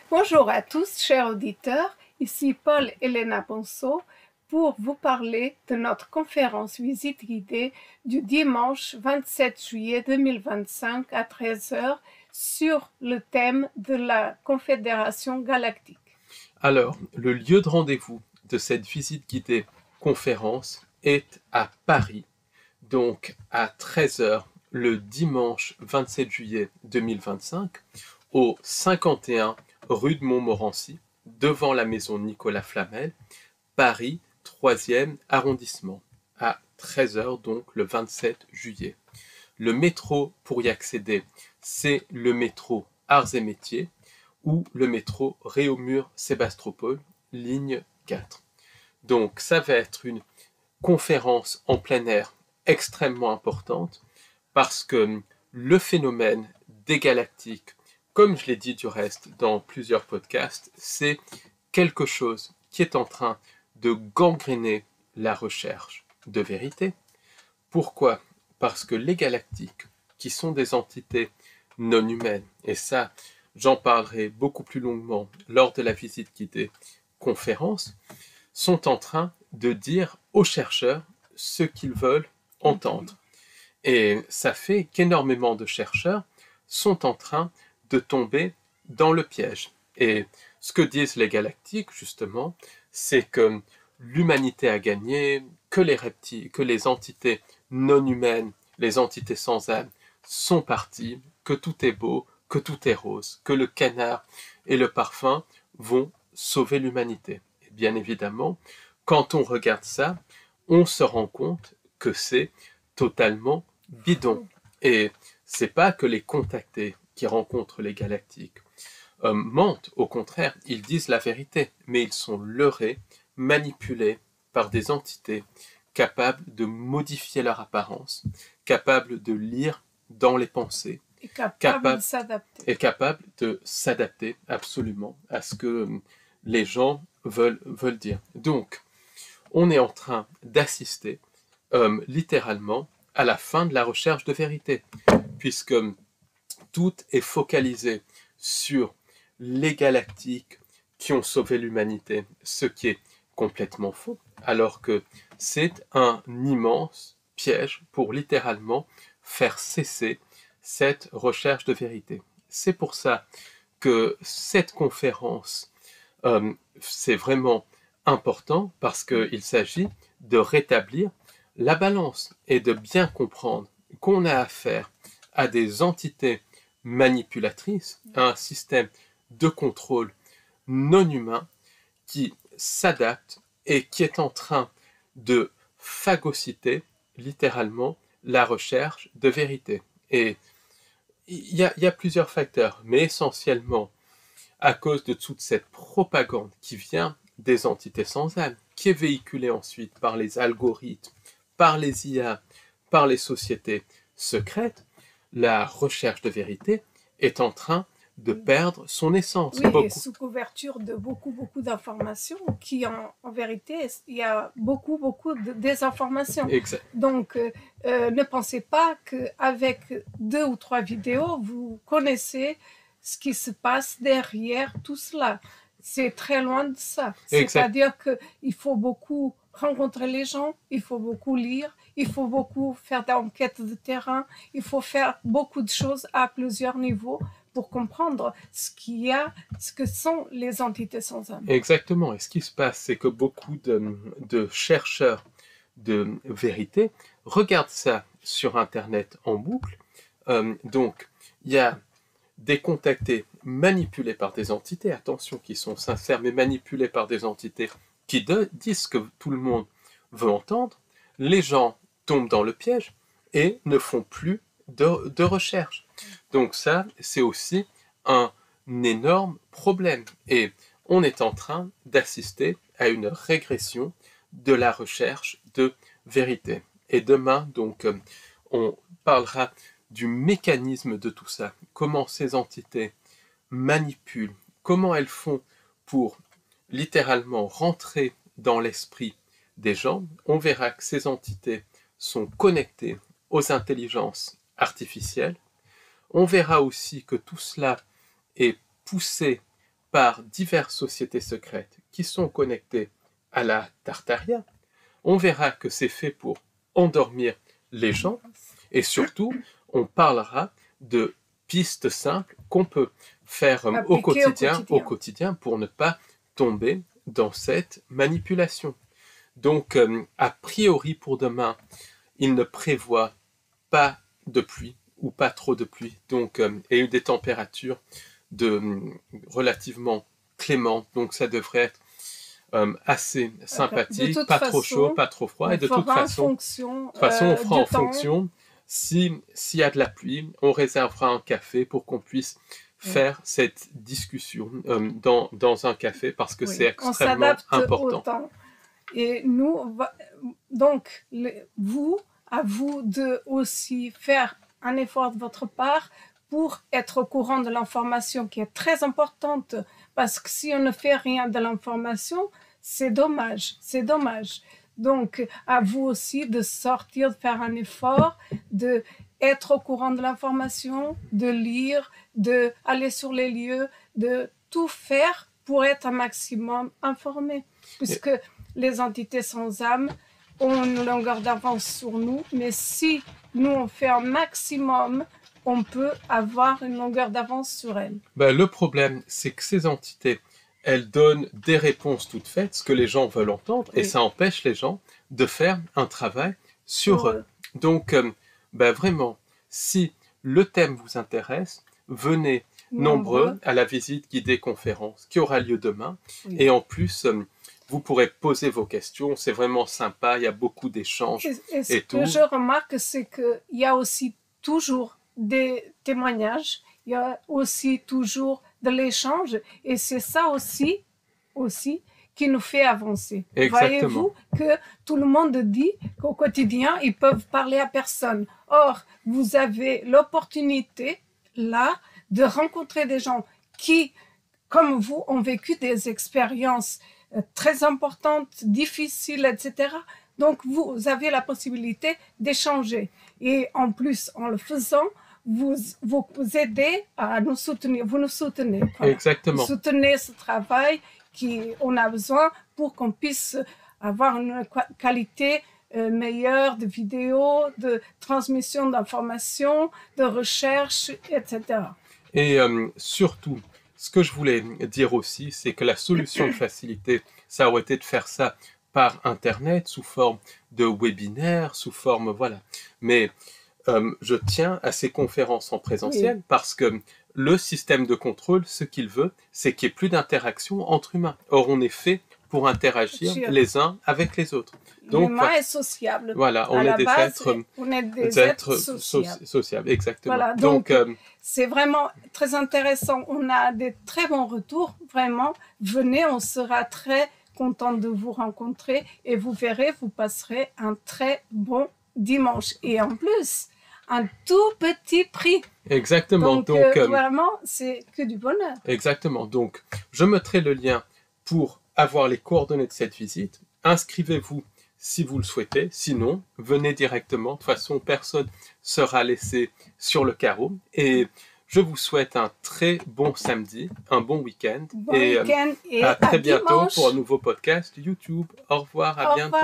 Bonjour à tous, chers auditeurs. Ici Paul-Elena Ponceau pour vous parler de notre conférence visite guidée du dimanche 27 juillet 2025 à 13 heures sur le thème de la Confédération galactique. Alors, le lieu de rendez-vous de cette visite guidée conférence est à Paris, donc à 13 heures le dimanche 27 juillet 2025 au 51 rue de Montmorency, devant la maison Nicolas Flamel, Paris, 3e arrondissement, à 13 heures donc le 27 juillet. Le métro pour y accéder, c'est le métro Arts et Métiers ou le métro Réaumur-Sébastopol, ligne 4. Donc ça va être une conférence en plein air extrêmement importante parce que le phénomène des galactiques, comme je l'ai dit du reste dans plusieurs podcasts, c'est quelque chose qui est en train de gangréner la recherche de vérité. Pourquoi ? Parce que les galactiques, qui sont des entités non humaines, et ça, j'en parlerai beaucoup plus longuement lors de la visite guidée conférence, sont en train de dire aux chercheurs ce qu'ils veulent entendre. Et ça fait qu'énormément de chercheurs sont en train de tomber dans le piège. Et ce que disent les galactiques, justement, c'est que l'humanité a gagné, que les entités non humaines, les entités sans âme, sont parties, que tout est beau, que tout est rose, que le canard et le parfum vont sauver l'humanité. Et bien évidemment, quand on regarde ça, on se rend compte que c'est totalement bidon. Et c'est pas que les contactés qui rencontrent les galactiques mentent, au contraire, ils disent la vérité, mais ils sont leurrés, manipulés par des entités capables de modifier leur apparence, capables de lire dans les pensées, Et capable de s'adapter absolument à ce que les gens veulent dire. Donc, on est en train d'assister littéralement à la fin de la recherche de vérité, puisque tout est focalisé sur les galactiques qui ont sauvé l'humanité, ce qui est complètement faux, alors que c'est un immense piège pour littéralement faire cesser cette recherche de vérité. C'est pour ça que cette conférence, c'est vraiment important parce qu'il s'agit de rétablir la balance et de bien comprendre qu'on a affaire à des entités manipulatrices, à un système de contrôle non humain qui s'adapte et qui est en train de phagocyter littéralement la recherche de vérité. Et il y a plusieurs facteurs, mais essentiellement à cause de toute cette propagande qui vient des entités sans âme, qui est véhiculée ensuite par les algorithmes, par les IA, par les sociétés secrètes, la recherche de vérité est en train de perdre son essence. Oui, et sous couverture de beaucoup d'informations qui, en vérité, il y a beaucoup de désinformations. Exact. Donc, ne pensez pas qu'avec 2 ou 3 vidéos, vous connaissez ce qui se passe derrière tout cela. C'est très loin de ça. C'est-à-dire qu'il faut beaucoup rencontrer les gens, il faut beaucoup lire, il faut beaucoup faire d'enquêtes de terrain, il faut faire beaucoup de choses à plusieurs niveaux pour comprendre ce que sont les entités sans âme. Exactement. Et ce qui se passe, c'est que beaucoup de chercheurs de vérité regardent ça sur Internet en boucle. Donc, il y a des contactés manipulés par des entités, attention, qui sont sincères, mais manipulés par des entités qui disent ce que tout le monde veut entendre. Les gens tombent dans le piège et ne font plus de recherche. Donc ça, c'est aussi un énorme problème. Et on est en train d'assister à une régression de la recherche de vérité. Et demain, donc, on parlera du mécanisme de tout ça, comment ces entités manipulent, comment elles font pour littéralement rentrer dans l'esprit des gens. On verra que ces entités sont connectées aux intelligences artificielles. On verra aussi que tout cela est poussé par diverses sociétés secrètes qui sont connectées à la Tartaria. On verra que c'est fait pour endormir les gens et surtout, on parlera de pistes simples qu'on peut faire au quotidien pour ne pas tomber dans cette manipulation. Donc, a priori pour demain, il ne prévoit pas de pluie ou pas trop de pluie, donc, et des températures relativement clémentes, donc ça devrait être assez sympathique, pas trop chaud, pas trop froid, et de toute façon, on fera en fonction. S'il y a de la pluie, on réservera un café pour qu'on puisse faire cette discussion dans un café parce que c'est extrêmement important. Et nous, donc, à vous de aussi faire un effort de votre part pour être au courant de l'information qui est très importante, parce que si on ne fait rien de l'information, c'est dommage, c'est dommage. Donc, à vous aussi de sortir, de faire un effort, d'être au courant de l'information, de lire, d'aller sur les lieux, de tout faire pour être un maximum informé. Puisque les entités sans âme ont une longueur d'avance sur nous, mais si nous on fait un maximum, on peut avoir une longueur d'avance sur elles. Le problème, c'est que ces entités, elles donnent des réponses toutes faites, ce que les gens veulent entendre, et ça empêche les gens de faire un travail sur eux. Donc, vraiment, si le thème vous intéresse, venez nombreux à la visite guidée conférence qui aura lieu demain. Et en plus, vous pourrez poser vos questions. C'est vraiment sympa. Il y a beaucoup d'échanges. Et ce que je remarque, c'est qu'il y a aussi toujours des témoignages. Il y a aussi toujours de l'échange. Et c'est ça aussi qui nous fait avancer. Voyez-vous que tout le monde dit qu'au quotidien, ils peuvent parler à personne. Or, vous avez l'opportunité, là, de rencontrer des gens qui, comme vous, ont vécu des expériences très importantes, difficiles, etc. Donc, vous avez la possibilité d'échanger. Et en plus, en le faisant, vous aidez à nous soutenir. Vous nous soutenez. Voilà. Exactement. Vous soutenez ce travail qu'on a besoin pour qu'on puisse avoir une qualité meilleure de vidéos, de transmission d'informations, de recherche, etc. Et surtout, ce que je voulais dire aussi, c'est que la solution de facilité, ça aurait été de faire ça par Internet, sous forme de webinaire, sous forme, voilà. Mais je tiens à ces conférences en présentiel parce que le système de contrôle, ce qu'il veut, c'est qu'il n'y ait plus d'interaction entre humains. Or, on est fait pour interagir les uns avec les autres. Donc, l'humain est sociable. Voilà, on est des êtres sociables. Exactement. Voilà, donc c'est vraiment très intéressant. On a des très bons retours, vraiment. Venez, on sera très content de vous rencontrer et vous verrez, vous passerez un très bon dimanche. Et en plus, un tout petit prix. Exactement. Donc vraiment, c'est que du bonheur. Exactement. Donc, je mettrai le lien pour avoir les coordonnées de cette visite. Inscrivez-vous si vous le souhaitez. Sinon, venez directement. De toute façon, personne sera laissé sur le carreau. Et je vous souhaite un très bon samedi, un bon week-end. Et à très bientôt dimanche. pour un nouveau podcast YouTube. Au revoir, à bientôt.